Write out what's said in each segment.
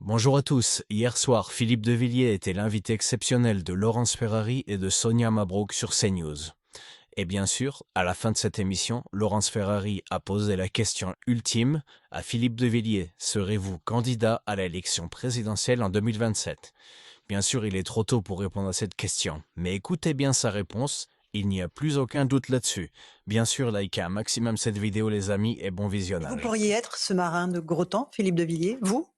Bonjour à tous. Hier soir, Philippe de Villiers était l'invité exceptionnel de Laurence Ferrari et de Sonia Mabrouk sur CNews. Et bien sûr, à la fin de cette émission, Laurence Ferrari a posé la question ultime à Philippe de Villiers. Serez-vous candidat à l'élection présidentielle en 2027 ? Bien sûr, il est trop tôt pour répondre à cette question, mais écoutez bien sa réponse. Il n'y a plus aucun doute là-dessus. Bien sûr, likez un maximum cette vidéo, les amis, et bon visionnage. Vous pourriez être ce marin de gros temps, Philippe de Villiers, vous?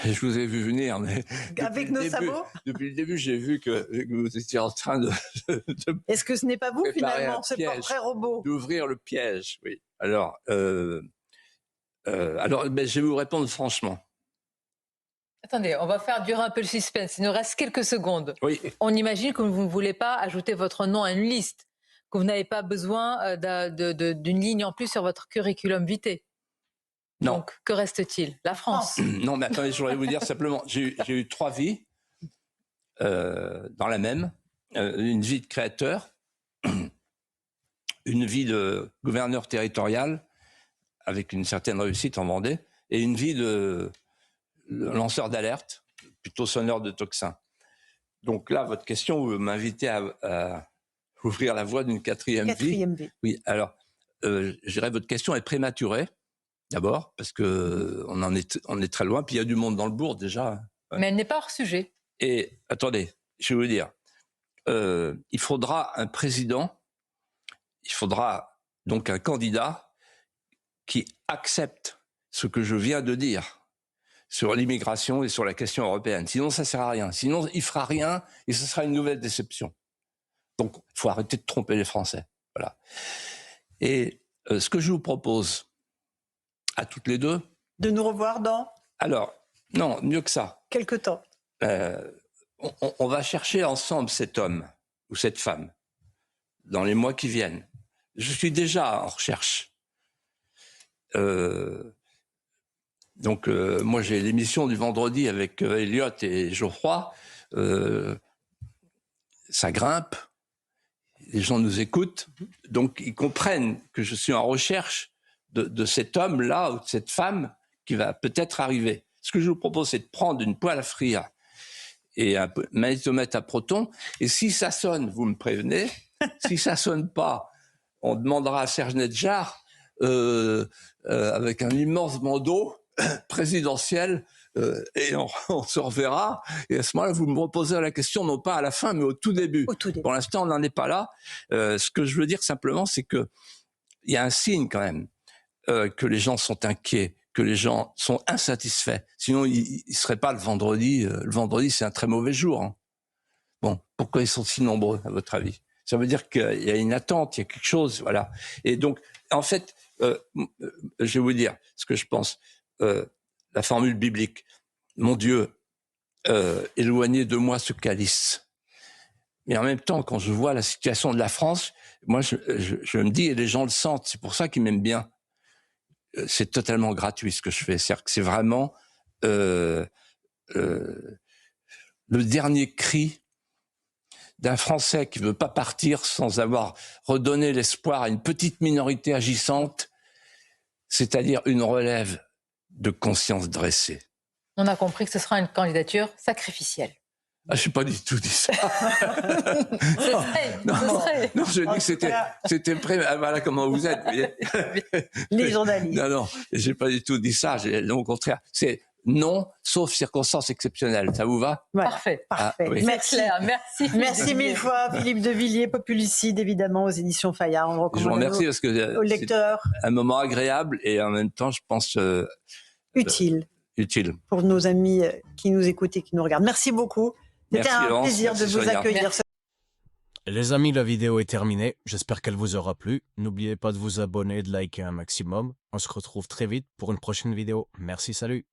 Je vous ai vu venir, mais avec nos sabots. Depuis le début, j'ai vu que vous étiez en train de Est-ce que ce n'est pas vous préparer finalement, un ce piège, portrait robot? d'ouvrir le piège, oui. Alors, ben, je vais vous répondre franchement. Attendez, on va faire durer un peu le suspense. Il nous reste quelques secondes. Oui. On imagine que vous ne voulez pas ajouter votre nom à une liste, que vous n'avez pas besoin d'une ligne en plus sur votre curriculum vitae. Non. Donc, que reste-t-il? La France. Non, mais attendez, je voudrais vous dire simplement, j'ai eu 3 vies dans la même. Une vie de créateur, une vie de gouverneur territorial, avec une certaine réussite en Vendée, et une vie de lanceur d'alerte, plutôt sonneur de tocsin. Donc là, votre question, vous m'invitez à ouvrir la voie d'une quatrième vie. Oui, alors, je dirais votre question est prématurée. D'abord, parce que on est très loin, puis il y a du monde dans le bourg déjà. Mais elle n'est pas hors sujet. Et attendez, je vais vous dire, il faudra un président, il faudra donc un candidat qui accepte ce que je viens de dire sur l'immigration et sur la question européenne. Sinon, ça ne sert à rien. Sinon, il ne fera rien et ce sera une nouvelle déception. Donc, il faut arrêter de tromper les Français. Voilà. Et ce que je vous propose, à toutes les deux. De nous revoir dans? Alors, non, mieux que ça. Quelque temps. On va chercher ensemble cet homme ou cette femme dans les mois qui viennent. Je suis déjà en recherche. Donc, moi, j'ai l'émission du vendredi avec Elliot et Geoffroy. Ça grimpe. Les gens nous écoutent. Donc, ils comprennent que je suis en recherche de cet homme-là ou de cette femme qui va peut-être arriver. Ce que je vous propose, c'est de prendre une poêle à frire et un magnétomètre à protons. Et si ça sonne, vous me prévenez. Si ça sonne pas, on demandera à Serge Nedjar avec un immense bandeau présidentiel et on se reverra. Et à ce moment-là, vous me reposez la question, non pas à la fin, mais au tout début. Pour l'instant, on n'en est pas là. Ce que je veux dire simplement, c'est que il y a un signe quand même. Que les gens sont inquiets, que les gens sont insatisfaits. Sinon, ils ne seraient pas le vendredi. Le vendredi, c'est un très mauvais jour. Hein. Bon, pourquoi ils sont si nombreux, à votre avis? Ça veut dire qu'il y a une attente, il y a quelque chose, voilà. Et donc, en fait, je vais vous dire ce que je pense. La formule biblique. Mon Dieu, éloignez de moi ce calice. Mais en même temps, quand je vois la situation de la France, moi, je me dis, et les gens le sentent, c'est pour ça qu'ils m'aiment bien. C'est totalement gratuit ce que je fais. C'est-à-dire que c'est vraiment le dernier cri d'un Français qui ne veut pas partir sans avoir redonné l'espoir à une petite minorité agissante, c'est-à-dire une relève de conscience dressée. On a compris que ce sera une candidature sacrificielle. Ah, je n'ai pas du tout dit ça. Non, je dis que c'était prêt. Voilà comment vous êtes. Les journalistes. Non, je n'ai pas du tout dit ça. Au contraire, c'est non, sauf circonstances exceptionnelles. Ça vous va? Voilà. Parfait. Ah, oui. Merci. Merci. Merci mille fois, Philippe de Villiers, Populicide, évidemment, aux éditions Fayard. On le recommande. Je vous remercie parce que aux lecteurs. C'est un moment agréable et en même temps, je pense utile. Utile. Pour nos amis qui nous écoutent et qui nous regardent. Merci beaucoup. C'était un plaisir de vous accueillir. Les amis, la vidéo est terminée. J'espère qu'elle vous aura plu. N'oubliez pas de vous abonner et de liker un maximum. On se retrouve très vite pour une prochaine vidéo. Merci, salut.